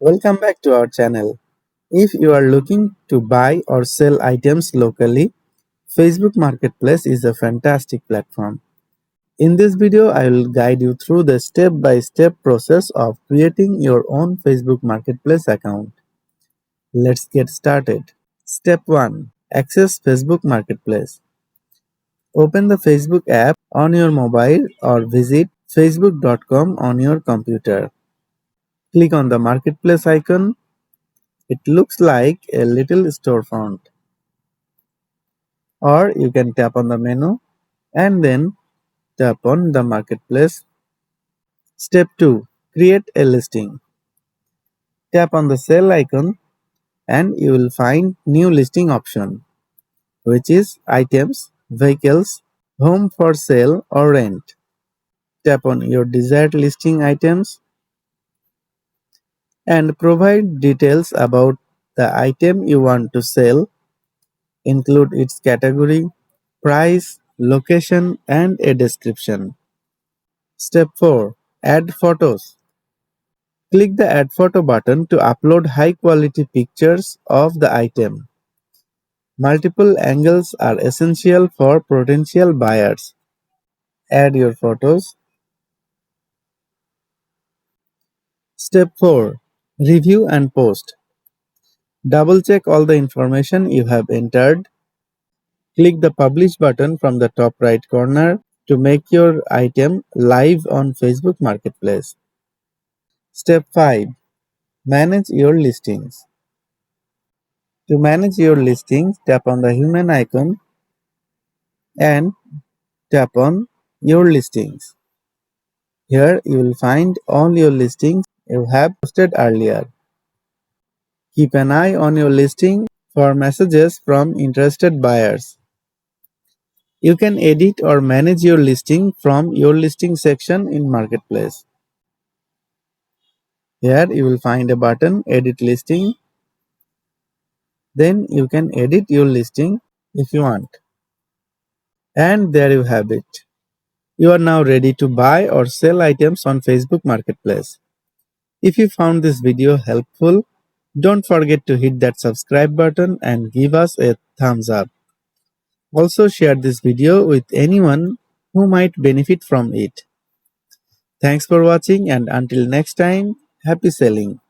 Welcome back to our channel. If you are looking to buy or sell items locally, Facebook Marketplace is a fantastic platform. In this video, I will guide you through the step-by-step process of creating your own Facebook Marketplace account. Let's get started. Step 1. Access Facebook Marketplace. Open the Facebook app on your mobile or visit facebook.com on your computer. Click on the Marketplace icon. It looks like a little storefront. Or you can tap on the menu and then tap on the marketplace. Step 2. Create a listing. Tap on the sell icon and you will find new listing option, which is items, vehicles, home for sale or rent. Tap on your desired listing items and provide details about the item you want to sell, include its category, price, location, and a description. Step 4. Add photos. Click the Add Photo button to upload high-quality pictures of the item. Multiple angles are essential for potential buyers. Add your photos. Step 4. Review and post. Double-check all the information you have entered. Click the Publish button from the top right corner to make your item live on Facebook Marketplace. Step 5. Manage your listings. To manage your listings, tap on the human icon and tap on your listings. Here you will find all your listings you have posted earlier. Keep an eye on your listing for messages from interested buyers. You can edit or manage your listing from your listing section in Marketplace. Here you will find a button Edit Listing. Then you can edit your listing if you want. And there you have it. You are now ready to buy or sell items on Facebook Marketplace. If you found this video helpful, don't forget to hit that subscribe button and give us a thumbs up. Also share this video with anyone who might benefit from it. Thanks for watching and until next time, happy selling.